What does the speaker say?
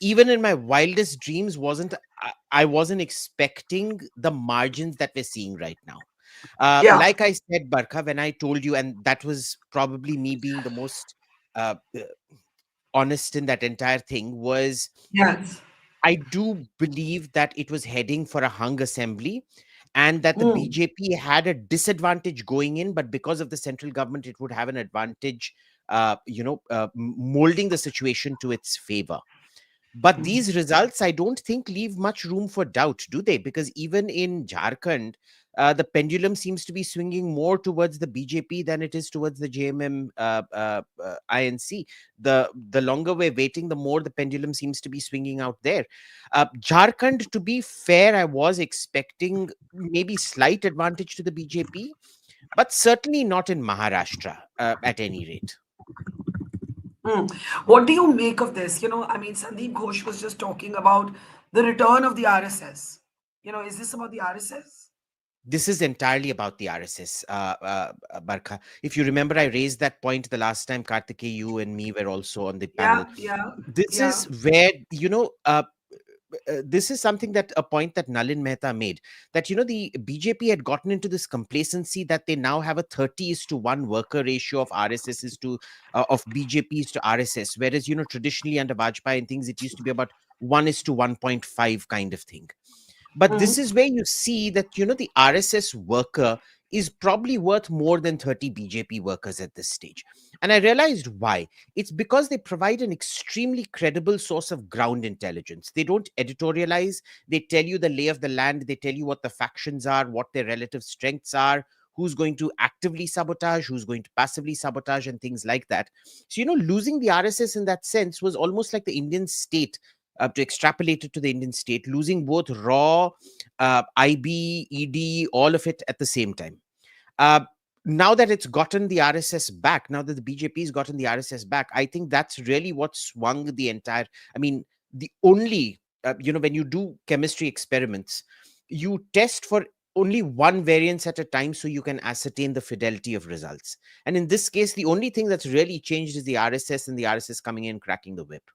even in my wildest dreams, I wasn't expecting the margins that we're seeing right now. Yeah. Like I said, Barkha, when I told you, and that was probably me being the most honest in that entire thing, was Yes. I do believe that it was heading for a hung assembly, and that the Mm. BJP had a disadvantage going in, but because of the central government, it would have an advantage, molding the situation to its favor. But these results, I don't think, leave much room for doubt, do they? Because even in Jharkhand, the pendulum seems to be swinging more towards the BJP than it is towards the JMM INC. The longer we're waiting, the more the pendulum seems to be swinging out there. Jharkhand, to be fair, I was expecting maybe slight advantage to the BJP, but certainly not in Maharashtra, at any rate. Mm. What do you make of this? I mean, Sandeep Ghosh was just talking about the return of the RSS. Is this about the RSS? This is entirely about the RSS, Barkha. If you remember, I raised that point the last time Kartikeya, you and me were also on the panel. Yeah, yeah, This yeah. is where, this is something that a point that Nalin Mehta made, that, the BJP had gotten into this complacency that they now have a 30 is to 1 worker ratio of RSSs to, of BJPs to RSS. Whereas, traditionally under Vajpayee and things, it used to be about 1 is to 1.5 kind of thing. But this Mm. is where you see that, the RSS worker is probably worth more than 30 BJP workers at this stage. And I realized why. It's because they provide an extremely credible source of ground intelligence. They don't editorialize, they tell you the lay of the land, they tell you what the factions are, what their relative strengths are, who's going to actively sabotage, who's going to passively sabotage, and things like that. So, losing the RSS in that sense was almost like the Indian state, to extrapolate it to the Indian state, losing both raw, IB, ED, all of it at the same time. Uh, Now that it's gotten the RSS back, now that the BJP's gotten the RSS back, I think that's really what swung the entire. I mean, the only, when you do chemistry experiments, you test for only one variance at a time so you can ascertain the fidelity of results. And in this case, the only thing that's really changed is the RSS, and the RSS coming in, cracking the whip.